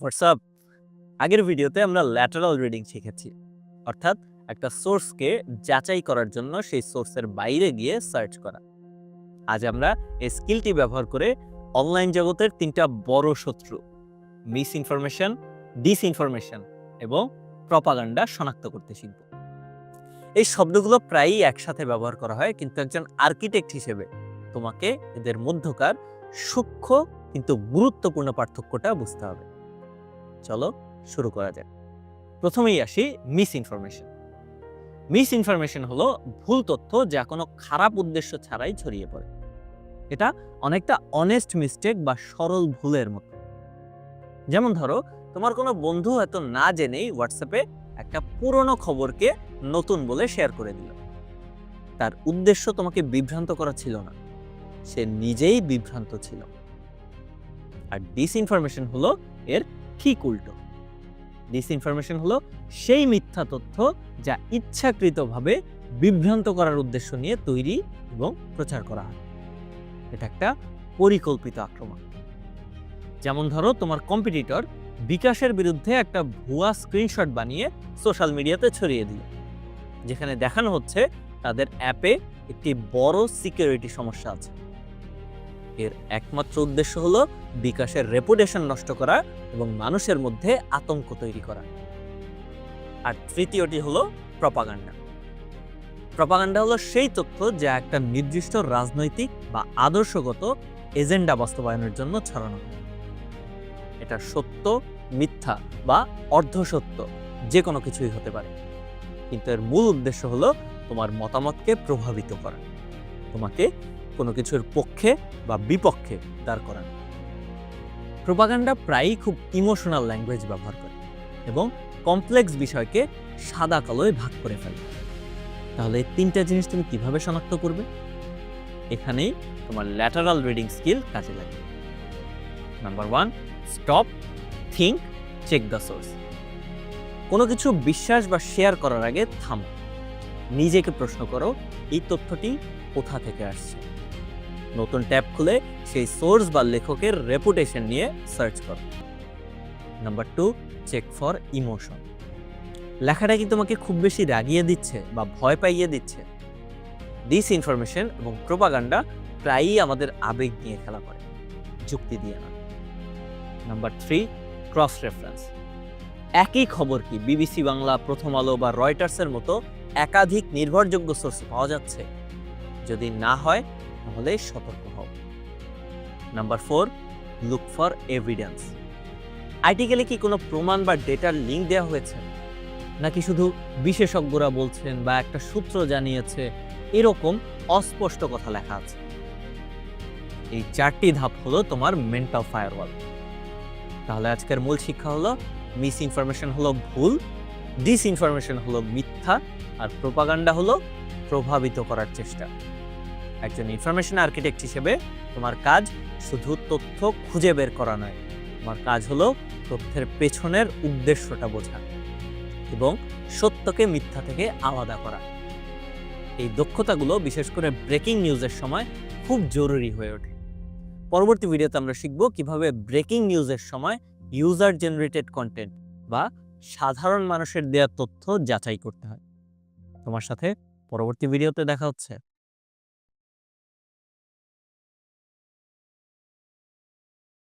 WhatsApp. আগের ভিডিওতে আমরা ল্যাটারাল রিডিং শিখেছি, অর্থাৎ একটা সোর্সকে যাচাই করার জন্য সেই সোর্সের বাইরে গিয়ে সার্চ করা। আজ আমরা এই স্কিলটি ব্যবহার করে অনলাইন জগতের তিনটা বড় শত্রু মিস ইনফরমেশন, ডিসইনফরমেশন এবং প্রপাগান্ডা শনাক্ত করতে শিখব। এই শব্দগুলো প্রায়ই একসাথে ব্যবহার করা হয়, কিন্তু একজন আর্কিটেক্ট হিসেবে তোমাকে এদের মধ্যকার সূক্ষ্ম কিন্তু গুরুত্বপূর্ণ পার্থক্যটা বুঝতে হবে। চলো শুরু করা যাক। প্রথমেই আসি মিস ইনফরমেশন। মিস ইনফরমেশন হলো ভুল তথ্য যা কোনো খারাপ উদ্দেশ্য ছাড়াই ছড়িয়ে পড়ে। এটা অনেকটা অনেস্ট মিস্টেক বা সরল ভুলের মতো। যেমন ধরো, তোমার কোনো বন্ধু হয়তো না জেনেই হোয়াটসঅ্যাপে একটা পুরনো খবরকে নতুন বলে শেয়ার করে দিল। তার উদ্দেশ্য তোমাকে বিভ্রান্ত করা ছিল না, সে নিজেই বিভ্রান্ত ছিল। আর ডিসইনফরমেশন হলো এর ঠিক উল্টো। ডিসইনফরমেশন হলো সেই মিথ্যা তথ্য যা ইচ্ছাকৃতভাবে বিভ্রান্ত করার উদ্দেশ্য নিয়ে তৈরি এবং প্রচার করা হয়। এটা একটা পরিকল্পিত আক্রমণ। যেমন ধরো, তোমার কম্পিটিটর বিকাশের বিরুদ্ধে একটা ভুয়া স্ক্রিনশট বানিয়ে সোশ্যাল মিডিয়াতে ছড়িয়ে দিল, যেখানে দেখানো হচ্ছে তাদের অ্যাপে একটি বড় সিকিউরিটি সমস্যা আছে। এর একমাত্র উদ্দেশ্য হলো বিকাশের রেপুটেশন নষ্ট করা এবং মানুষের মধ্যে আতঙ্ক তৈরি করা। আর তৃতীয়টি হলো প্রপাগান্ডা। প্রপাগান্ডা হলো সেই তথ্য যা একটা নির্দিষ্ট রাজনৈতিক বা আদর্শগত এজেন্ডা বাস্তবায়নের জন্য ছড়ানো হয়। এটা সত্য, মিথ্যা বা অর্ধসত্য যে কোনো কিছুই হতে পারে, কিন্তু এর মূল উদ্দেশ্য হলো তোমার মতামতকে প্রভাবিত করা, তোমাকে কোনো কিছুর পক্ষে বা বিপক্ষে দাঁড় করানো। প্রপাগান্ডা প্রায়ই খুব ইমোশনাল ল্যাঙ্গুয়েজ ব্যবহার করে এবং কমপ্লেক্স বিষয়কে সাদা কালোয় ভাগ করে ফেলে। তাহলে এই তিনটা জিনিস তুমি কিভাবে শনাক্ত করবে? এখানেই তোমার ল্যাটারাল রিডিং স্কিল কাজে লাগে। Number 1, stop, think, check the source. কোনো কিছু বিশ্বাস বা শেয়ার করার আগে থামো, নিজেকে প্রশ্ন করো, এই তথ্যটি কোথা থেকে আসছে। নতুন ট্যাব খুলে সেই সোর্স বা লেখকের রেপুটেশন নিয়ে সার্চ করো। Number 2, check for emotion. লেখাটা কি তোমাকে খুব বেশি রাগিয়ে দিচ্ছে বা ভয় পাইয়ে দিচ্ছে? ডিসইনফরমেশন এবং প্রপাগান্ডা প্রায়ই আমাদের আবেগ নিয়ে খেলা করে, যুক্তি দিয়ে না। Number 3, cross reference. একই খবর কি বিবিসি বাংলা, প্রথম আলো বা রয়টার্সের মতো একাধিক নির্ভরযোগ্য সোর্স পাওয়া যাচ্ছে? যদি না হয় তাহলে সতর্ক হও। Number 4, look for evidence. আর্টিকেলে কি কোনো প্রমাণ বা ডেটার লিঙ্ক দেওয়া হয়েছে, নাকি শুধু বিশেষজ্ঞরা বলছেন বা একটা সূত্র জানিয়েছে এরকম অস্পষ্ট কথা লেখা আছে? এই 4টি ধাপ হলো তোমার মেন্টাল ফায়ারওয়াল। তাহলে আজকের মূল শিক্ষা হলো মিস ইনফরমেশন হলো ভুল, ডিসইনফরমেশন হলো মিথ্যা, আর প্রপাগান্ডা হলো প্রভাবিত করার চেষ্টা। একজন ইনফরমেশন আর্কিটেক্ট হিসেবে তোমার কাজ শুধু তথ্য খুঁজে বের করা নয়, তোমার কাজ হলো তথ্যের পেছনের উদ্দেশ্যটা বোঝা এবং সত্যকে মিথ্যা থেকে আলাদা করা। এই দক্ষতাগুলো বিশেষ করে ব্রেকিং নিউজের সময় খুব জরুরি হয়ে ওঠে। পরবর্তী ভিডিওতে আমরা শিখব কিভাবে ব্রেকিং নিউজের সময় ইউজার জেনারেটেড কন্টেন্ট বা সাধারণ মানুষের দেওয়া তথ্য যাচাই করতে হয়। তোমার সাথে পরবর্তী ভিডিওতে দেখা হচ্ছে।